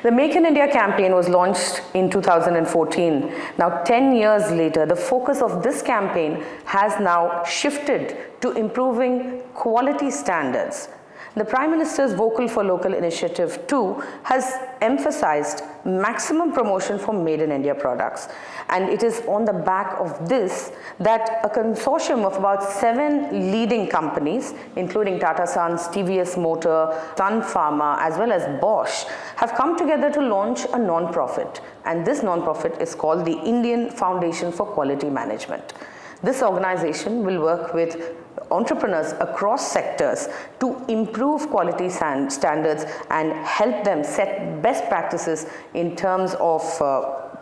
The Make in India campaign was launched in 2014. Now, 10 years later, the focus of this campaign has now shifted to improving quality standards. The Prime Minister's Vocal for Local initiative too has emphasized maximum promotion for Made in India products. And it is on the back of this that a consortium of about 7 leading companies, including Tata Sons, TVS Motor, Sun Pharma, as well as Bosch, have come together to launch a non-profit. And this non-profit is called the Indian Foundation for Quality Management. This organization will work with entrepreneurs across sectors to improve quality standards and help them set best practices in terms of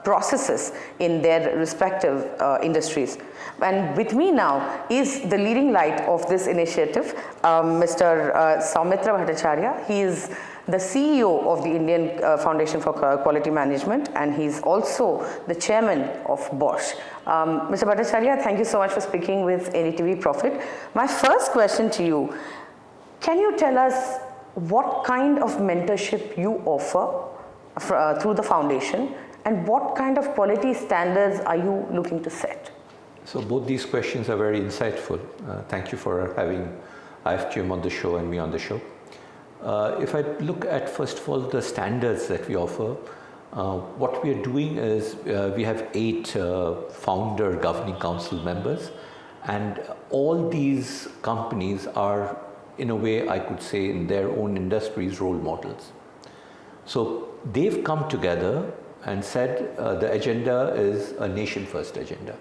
processes in their respective industries. And with me now is the leading light of this initiative, Mr. Soumitra Bhattacharya. He is the CEO of the Indian Foundation for Quality Management, and he's also the chairman of Bosch. Mr. Bhattacharya, thank you so much for speaking with NDTV Profit. My first question to you, can you tell us what kind of mentorship you offer through the foundation, and what kind of quality standards are you looking to set? So both these questions are very insightful. Thank you for having IFQM on the show and me on the show. If I look at, first of all, the standards that we offer, what we are doing is we have 8 founder governing council members, and all these companies are, in a way, I could say, in their own industries, role models. So they've come together and said the agenda is a nation first agenda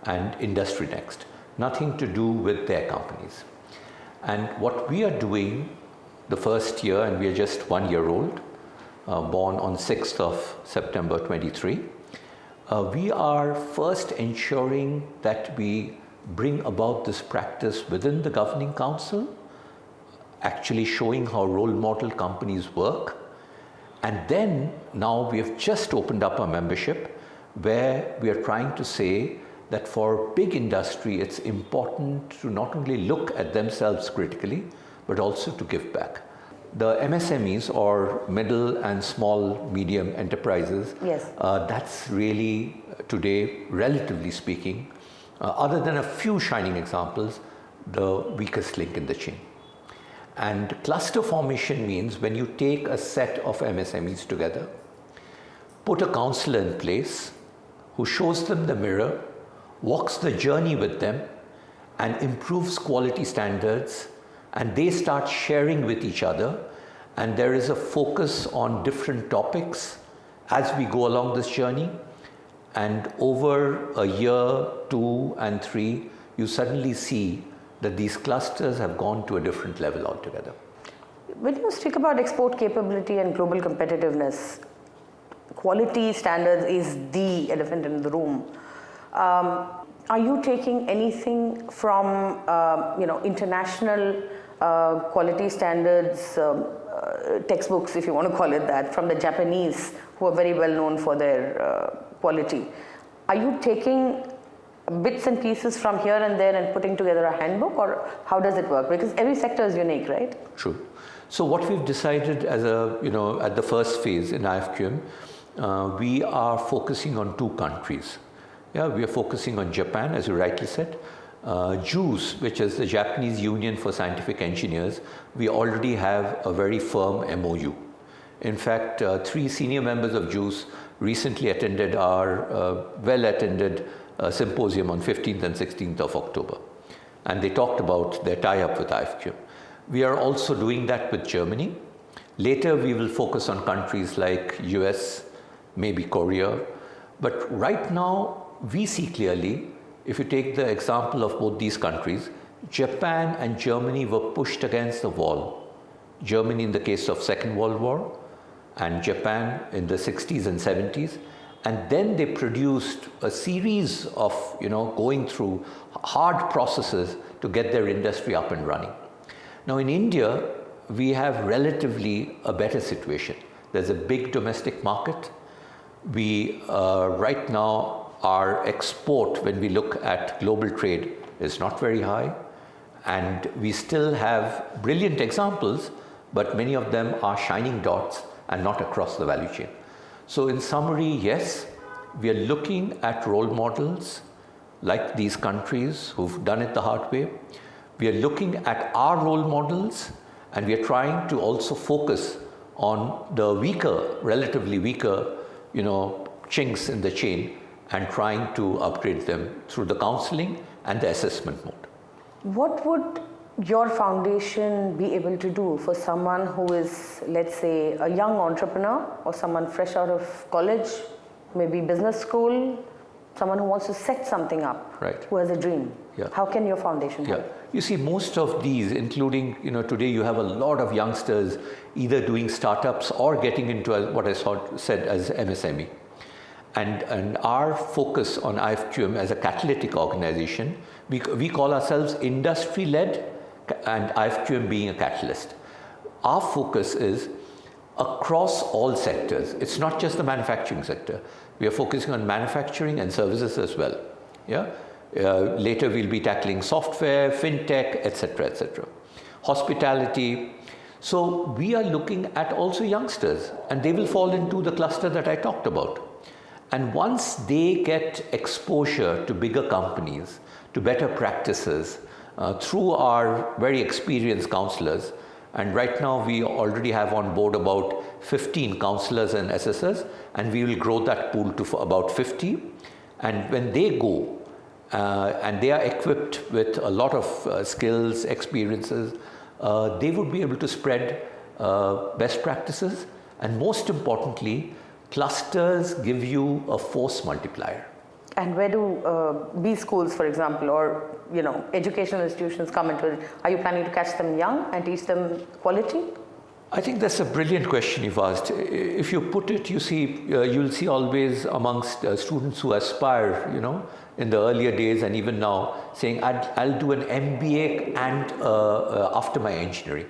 and industry next, nothing to do with their companies. And what we are doing the first year, and we are just 1 year old, born on 6th of September 23, we are first ensuring that we bring about this practice within the governing council, actually showing how role model companies work. And then now we have just opened up a membership where we are trying to say that for big industry, it's important to not only look at themselves critically, but also to give back. The MSMEs, or middle and small medium enterprises, yes. That's really today, relatively speaking, other than a few shining examples, the weakest link in the chain. And cluster formation means when you take a set of MSMEs together, put a counselor in place who shows them the mirror, walks the journey with them, and improves quality standards, and they start sharing with each other, and there is a focus on different topics as we go along this journey. And over a year, 2 and 3, you suddenly see that these clusters have gone to a different level altogether. When you speak about export capability and global competitiveness, quality standards is the elephant in the room. Are you taking anything from international quality standards, textbooks, if you want to call it that, from the Japanese, who are very well known for their quality? Are you taking bits and pieces from here and there and putting together a handbook, or how does it work? Because every sector is unique, right? True. So what we've decided as at the first phase in IFQM, we are focusing on 2 countries. Yeah, we are focusing on Japan, as you rightly said. JUICE, which is the Japanese Union for Scientific Engineers, we already have a very firm MOU. In fact, 3 senior members of JUICE recently attended our well-attended symposium on 15th and 16th of October. And they talked about their tie-up with IFQM. We are also doing that with Germany. Later, we will focus on countries like US, maybe Korea. But right now, we see clearly, if you take the example of both these countries, Japan and Germany were pushed against the wall. Germany in the case of Second World War, and Japan in the 60s and 70s. And then they produced a series of, going through hard processes to get their industry up and running. Now in India, we have relatively a better situation. There's a big domestic market. We, right now, our export, when we look at global trade, is not very high. And we still have brilliant examples, but many of them are shining dots and not across the value chain. So in summary, yes, we are looking at role models like these countries who've done it the hard way. We are looking at our role models, and we are trying to also focus on the weaker, relatively weaker, chinks in the chain, and trying to upgrade them through the counseling and the assessment mode. What would your foundation be able to do for someone who is, let's say, a young entrepreneur or someone fresh out of college, maybe business school, someone who wants to set something up, right, who has a dream? Yeah. How can your foundation help? Yeah. You see, most of these, including, today you have a lot of youngsters either doing startups or getting into what I said as MSME. And our focus on IFQM as a catalytic organization, we call ourselves industry-led, and IFQM being a catalyst. Our focus is across all sectors. It's not just the manufacturing sector. We are focusing on manufacturing and services as well. Yeah. Later we'll be tackling software, fintech, etc., etc. Hospitality. So we are looking at also youngsters, and they will fall into the cluster that I talked about. And once they get exposure to bigger companies, to better practices, through our very experienced counselors, and right now we already have on board about 15 counselors and assessors, and we will grow that pool to about 50. And when they go, and they are equipped with a lot of skills, experiences, they would be able to spread best practices, and most importantly, clusters give you a force multiplier. And where do B schools, for example, or educational institutions come into it? Are you planning to catch them young and teach them quality? I think that's a brilliant question you've asked. If you put it, you'll see always amongst students who aspire, in the earlier days and even now, saying, I'll do an MBA and after my engineering.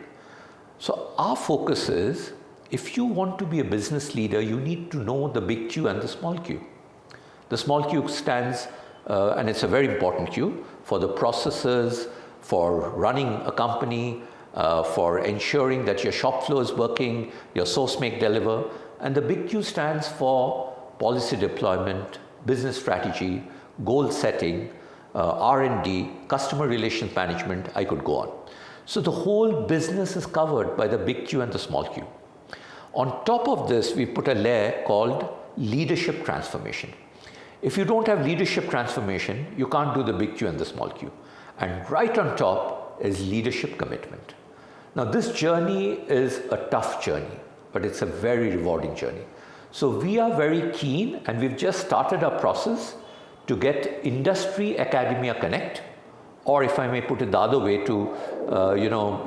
So our focus is, if you want to be a business leader, you need to know the big Q and the small q. The small q stands, and it's a very important Q, for the processes, for running a company, for ensuring that your shop floor is working, your source, make, deliver. And the big Q stands for policy deployment, business strategy, goal setting, R&D, customer relations management. I could go on. So the whole business is covered by the big Q and the small q. On top of this, we put a layer called leadership transformation. If you don't have leadership transformation, you can't do the big Q and the small q. And right on top is leadership commitment. Now, this journey is a tough journey, but it's a very rewarding journey. So we are very keen, and we've just started our process to get industry academia connect, or if I may put it the other way, to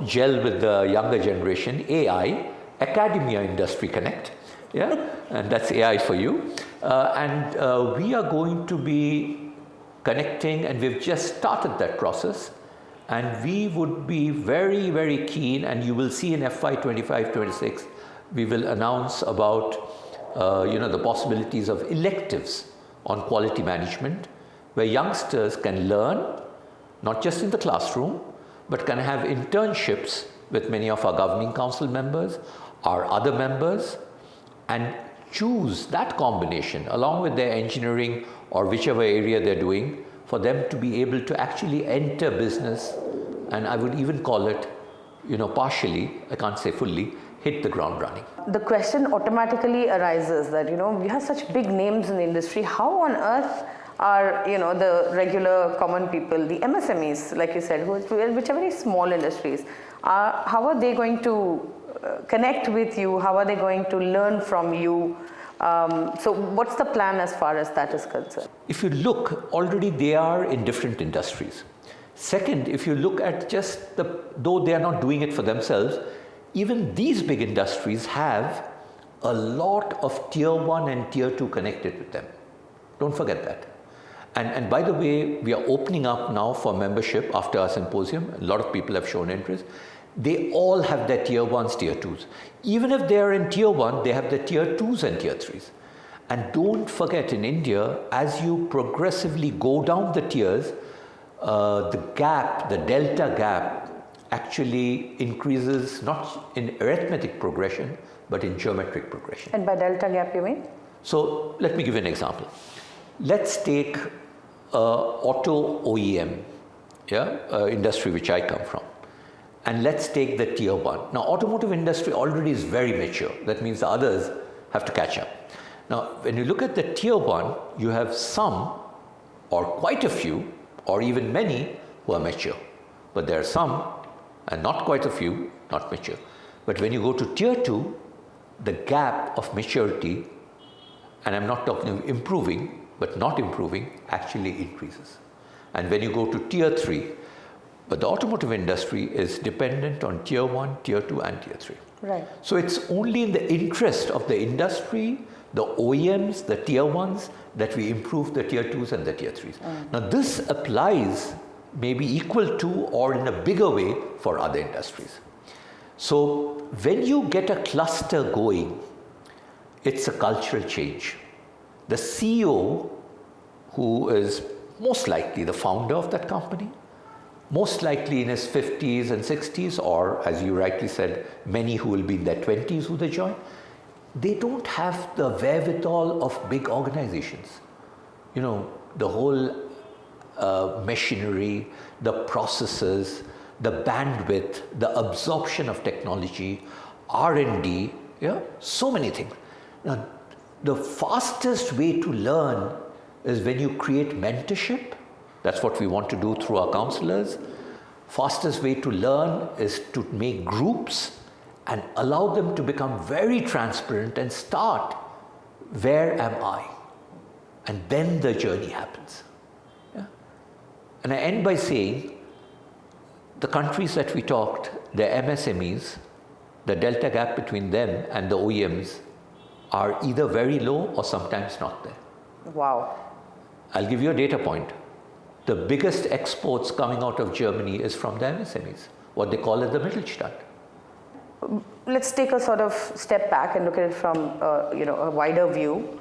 gel with the younger generation, AI, academia industry connect. Yeah, and that's AI for you. And we are going to be connecting, and we've just started that process. And we would be very, very keen, and you will see in FY 25-26, we will announce about the possibilities of electives on quality management, where youngsters can learn, not just in the classroom, but can have internships with many of our governing council members, our other members, and choose that combination along with their engineering or whichever area they're doing, for them to be able to actually enter business, and I would even call it, partially, I can't say fully, hit the ground running. The question automatically arises that, we have such big names in the industry. How on earth are, the regular common people, the MSMEs, like you said, which are very small industries, how are they going to connect with you? How are they going to learn from you? So what's the plan as far as that is concerned? If you look, already they are in different industries. Second, if you look at just though they are not doing it for themselves, even these big industries have a lot of tier 1 and tier 2 connected with them. Don't forget that. And by the way, we are opening up now for membership after our symposium. A lot of people have shown interest. They all have their tier 1s, tier 2s. Even if they are in tier 1, they have the tier 2s and tier 3s. And don't forget, in India, as you progressively go down the tiers, the delta gap actually increases not in arithmetic progression, but in geometric progression. And by delta gap, you mean? So let me give you an example. Let's take auto OEM, industry which I come from, and let's take the tier 1. Now, automotive industry already is very mature. That means the others have to catch up. Now, when you look at the tier 1, you have some or quite a few or even many who are mature. But there are some and not quite a few not mature. But when you go to tier 2, the gap of maturity, and I'm not talking of improving, but not improving, actually increases. And when you go to tier 3, but the automotive industry is dependent on tier 1, tier 2 and tier 3. Right. So it's only in the interest of the industry, the OEMs, the tier 1s, that we improve the tier 2s and the tier 3s. Now this applies maybe equal to or in a bigger way for other industries. So when you get a cluster going, it's a cultural change. The CEO, who is most likely the founder of that company, most likely in his 50s and 60s, or as you rightly said, many who will be in their 20s who they join, they don't have the wherewithal of big organizations. You know, the whole machinery, the processes, the bandwidth, the absorption of technology, R&D, so many things. Now, the fastest way to learn is when you create mentorship. That's what we want to do through our counselors. Fastest way to learn is to make groups and allow them to become very transparent and start, where am I? And then the journey happens. And I end by saying, the countries that we talked, the MSMEs, the delta gap between them and the OEMs are either very low or sometimes not there. Wow. I'll give you a data point. The biggest exports coming out of Germany is from the MSMEs, what they call it the Mittelstand. Let's take a sort of step back and look at it from a wider view.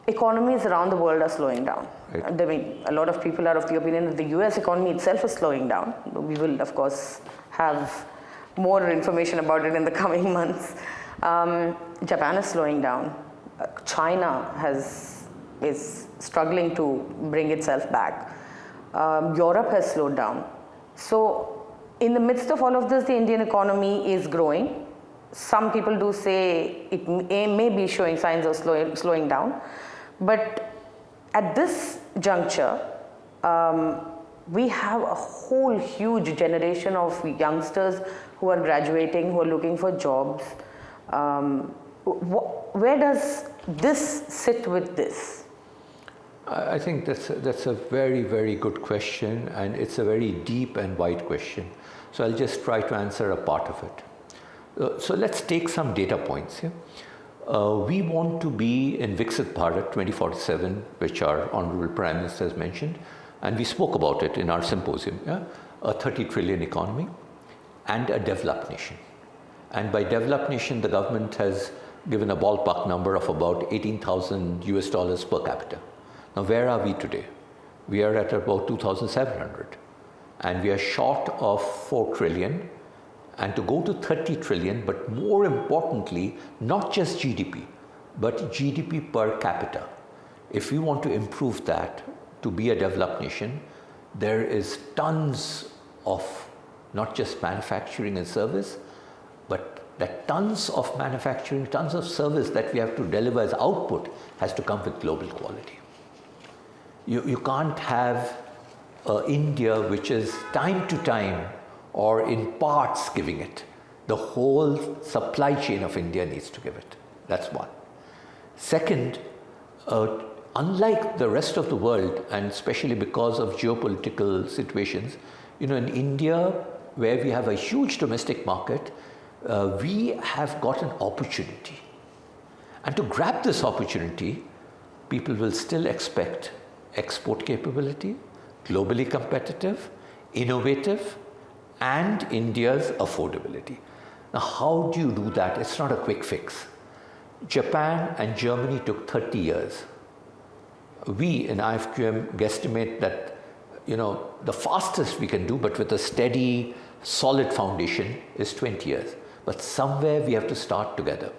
Economies around the world are slowing down. Right. I mean, a lot of people are of the opinion that the US economy itself is slowing down. We will, of course, have more information about it in the coming months. Japan is slowing down. China is struggling to bring itself back. Europe has slowed down. So in the midst of all of this, the Indian economy is growing. Some people do say it may be showing signs of slowing down. But at this juncture, we have a whole huge generation of youngsters who are graduating, who are looking for jobs. Where does this sit with this? I think that's a very, very good question, and it's a very deep and wide question. So I'll just try to answer a part of it. So let's take some data points here. We want to be in Viksit Bharat 2047, which our Honorable Prime Minister has mentioned, and we spoke about it in our symposium, a 30 trillion economy and a developed nation. And by developed nation, the government has given a ballpark number of about $18,000 per capita. Now, where are we today? We are at about 2,700, and we are short of 4 trillion. And to go to 30 trillion, but more importantly, not just GDP, but GDP per capita. If we want to improve that to be a developed nation, there is tons of not just manufacturing and service, but that tons of manufacturing, tons of service that we have to deliver as output has to come with global quality. You can't have India, which is time to time or in parts giving it. The whole supply chain of India needs to give it. That's one. Second, unlike the rest of the world, and especially because of geopolitical situations, in India, where we have a huge domestic market, we have got an opportunity. And to grab this opportunity, people will still expect export capability, globally competitive, innovative, and India's affordability. Now, how do you do that? It's not a quick fix. Japan and Germany took 30 years. We in IFQM guesstimate that, the fastest we can do, but with a steady solid foundation is 20 years. But somewhere we have to start together.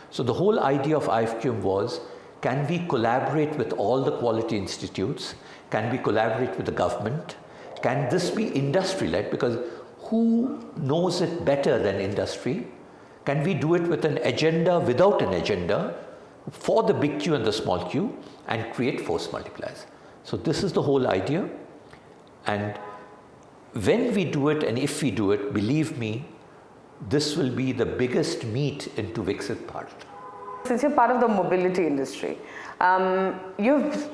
So the whole idea of IFQM was, can we collaborate with all the quality institutes? Can we collaborate with the government? Can this be industry-led? Because who knows it better than industry? Can we do it with an agenda, without an agenda, for the big Q and the small q, and create force multipliers? So this is the whole idea. And when we do it, and if we do it, believe me, this will be the biggest meet into Viksit Bharat. Since you're part of the mobility industry, you've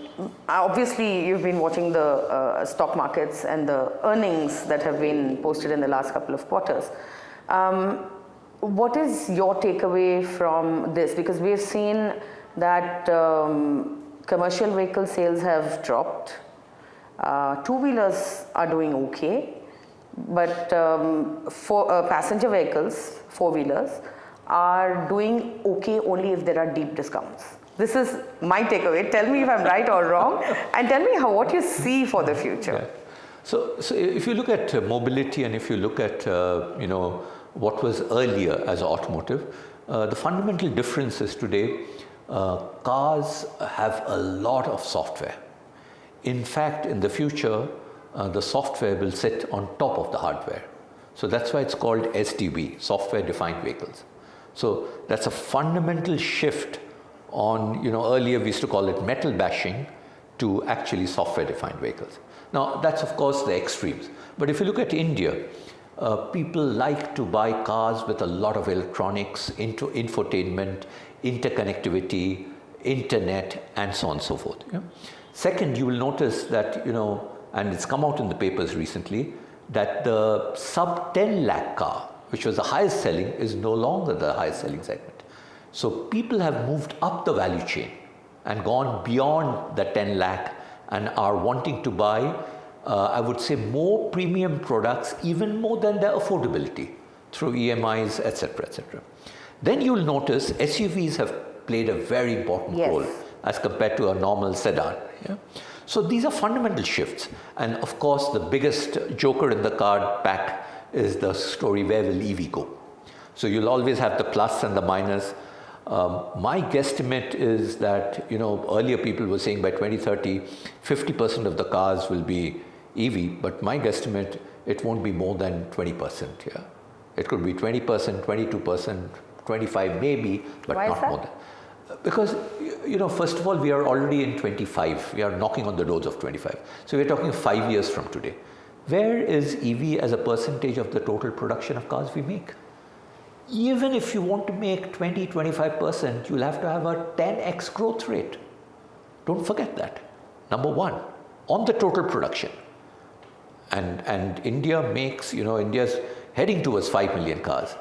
been watching the stock markets and the earnings that have been posted in the last couple of quarters. What is your takeaway from this? Because we've seen that commercial vehicle sales have dropped. Two-wheelers are doing okay, but for passenger vehicles, four-wheelers, are doing okay only if there are deep discounts. This is my takeaway. Tell me if I'm right or wrong, and tell me what you see for the future. Yeah. So if you look at mobility, and if you look at what was earlier as automotive, the fundamental difference is today cars have a lot of software. In fact, in the future, the software will sit on top of the hardware. So that's why it's called SDV, Software Defined Vehicles. So that's a fundamental shift on, earlier we used to call it metal bashing to actually software defined vehicles. Now that's of course the extremes. But if you look at India, people like to buy cars with a lot of electronics, infotainment, interconnectivity, internet, and so on and so forth. Yeah? Second, you will notice that, and it's come out in the papers recently, that the sub 10 lakh car, which was the highest selling, is no longer the highest selling segment. So people have moved up the value chain and gone beyond the 10 lakh and are wanting to buy, I would say, more premium products, even more than their affordability, through EMIs, etc., etc. Then you'll notice SUVs have played a very important role as compared to a normal sedan. Yeah? So these are fundamental shifts. And of course, the biggest joker in the card pack is the story, where will EV go? So you'll always have the plus and the minus. My guesstimate is that, earlier people were saying by 2030, 50% of the cars will be EV, but my guesstimate, it won't be more than 20%. Yeah, it could be 20%, 22%, 25% maybe, but not more than. Because, first of all, we are already in 25. We are knocking on the doors of 25. So we're talking 5 years from today. Where is EV as a percentage of the total production of cars we make? Even if you want to make 20-25%, you'll have to have a 10x growth rate. Don't forget that. Number one, on the total production. And India makes, India's heading towards 5 million cars.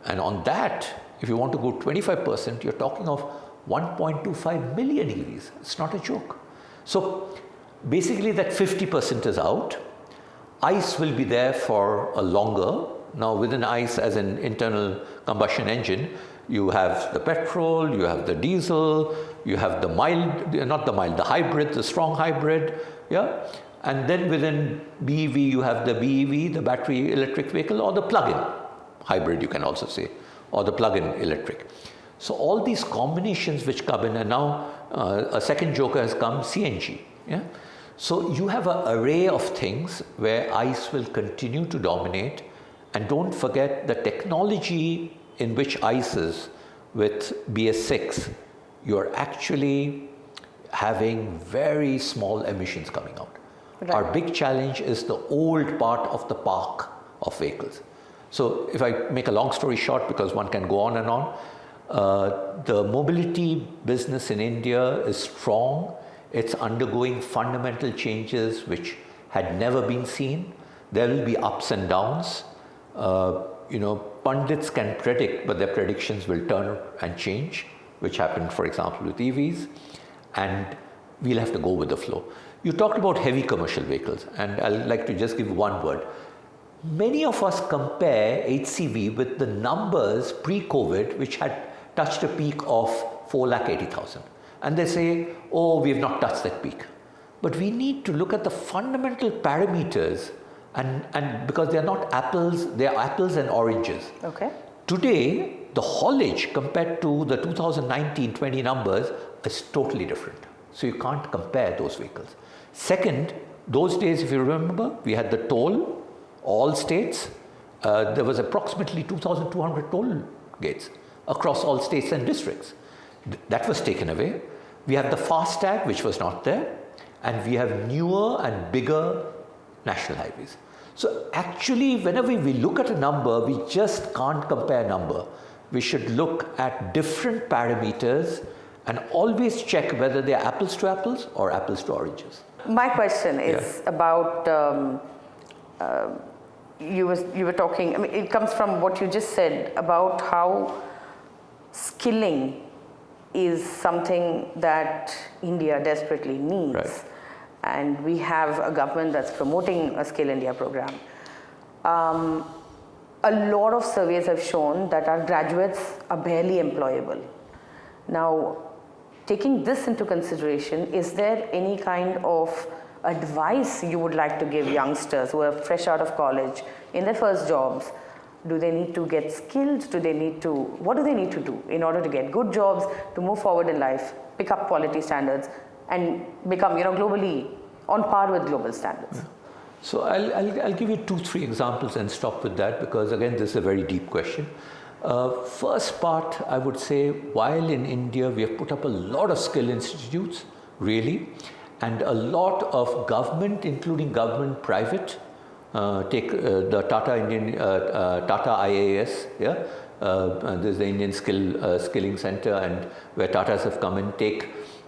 And on that, if you want to go 25%, you're talking of 1.25 million EVs. It's not a joke. So basically that 50% is out. ICE will be there for a longer. Now within ICE, as an internal combustion engine, you have the petrol, you have the diesel, you have the the hybrid, the strong hybrid, yeah? And then within BEV, you have the BEV, the battery electric vehicle, or the plug-in hybrid, you can also say, or the plug-in electric. So all these combinations which come in, and now a second joker has come, CNG, yeah? So you have an array of things where ICE will continue to dominate. And don't forget the technology in which ICE is with BS6, you're actually having very small emissions coming out. Right. Our big challenge is the old part of the park of vehicles. So if I make a long story short, because one can go on and on, the mobility business in India is strong. It's undergoing fundamental changes which had never been seen. There will be ups and downs. Pundits can predict, but their predictions will turn and change, which happened, for example, with EVs, and we'll have to go with the flow. You talked about heavy commercial vehicles, and I'd like to just give one word. Many of us compare HCV with the numbers pre-COVID, which had touched a peak of 480,000. And they say, oh, we have not touched that peak. But we need to look at the fundamental parameters And because they are not apples, they are apples and oranges. Okay. Today, the haulage compared to the 2019-20 numbers is totally different. So you can't compare those vehicles. Second, those days, if you remember, we had the toll, all states. There was approximately 2,200 toll gates across all states and districts. That was taken away. We have the FASTag, which was not there, and we have newer and bigger national highways. So actually, whenever we look at a number, we just can't compare a number. We should look at different parameters and always check whether they are apples to apples or apples to oranges. My question is about, you were talking, I mean, it comes from what you just said about how skilling is something that India desperately needs. Right. And we have a government that's promoting a Skill India program. A lot of surveys have shown that our graduates are barely employable. Now, taking this into consideration, is there any kind of advice you would like to give youngsters who are fresh out of college in their first jobs? Do they need to get skilled? What do they need to do in order to get good jobs, to move forward in life, pick up quality standards, and become, globally on par with global standards? Yeah. So I'll give you 2-3 examples and stop with that, because again, this is a very deep question. First part, I would say, while in India we have put up a lot of skill institutes, really, and a lot of government, including government, private, take the Tata IAS, yeah. There's the Indian Skilling Center, and where Tatas have come and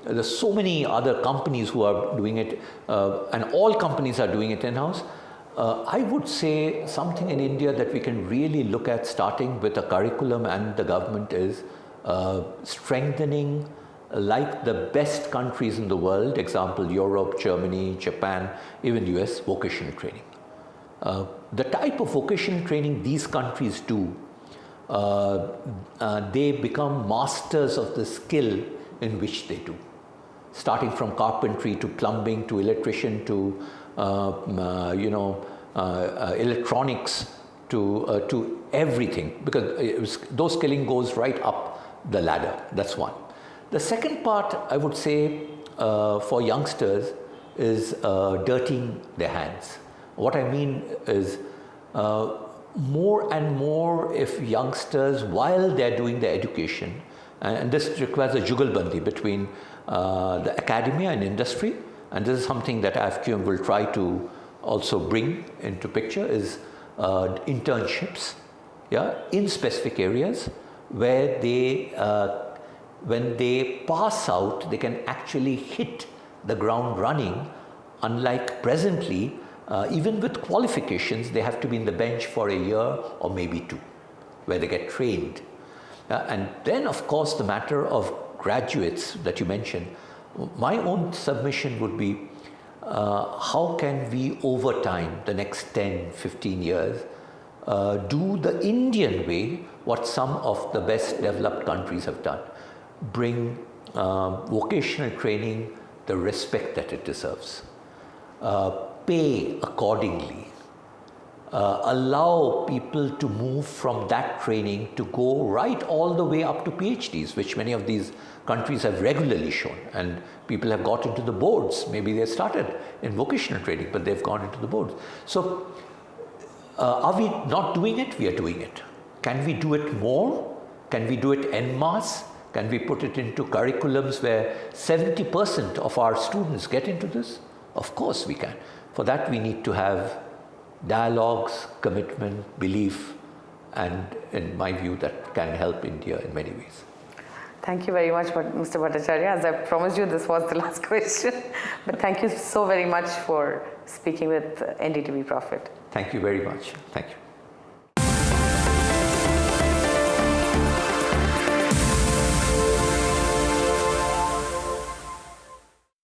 there's so many other companies who are doing it, and all companies are doing it in-house. I would say something in India that we can really look at, starting with a curriculum and the government, is strengthening, like the best countries in the world, example Europe, Germany, Japan, even US, vocational training. The type of vocational training these countries do, they become masters of the skill in which they do. Starting from carpentry to plumbing to electrician to electronics to everything, because those skilling goes right up the ladder. That's one. The second part, I would say, for youngsters is dirtying their hands. What I mean is, more and more, if youngsters, while they're doing their education, and this requires a jugalbandi between the academia and industry, and this is something that IFQM will try to also bring into picture, is internships, in specific areas where they, when they pass out, they can actually hit the ground running, unlike presently, even with qualifications, they have to be in the bench for a year or maybe 2, where they get trained. And then, of course, the matter of graduates that you mentioned, my own submission would be, how can we, over time, the next 10, 15 years, do the Indian way, what some of the best developed countries have done, bring vocational training the respect that it deserves, pay accordingly, allow people to move from that training to go right all the way up to PhDs, which many of these countries have regularly shown, and people have got into the boards. Maybe they started in vocational training, but they've gone into the boards. So are we not doing it? We are doing it. Can we do it more? Can we do it en masse? Can we put it into curriculums where 70% of our students get into this? Of course we can. For that we need to have dialogues, commitment, belief, and in my view that can help India in many ways. Thank you very much, Mr. Bhattacharya. As I promised you, this was the last question. But thank you so very much for speaking with NDTV Profit. Thank you very much. Thank you.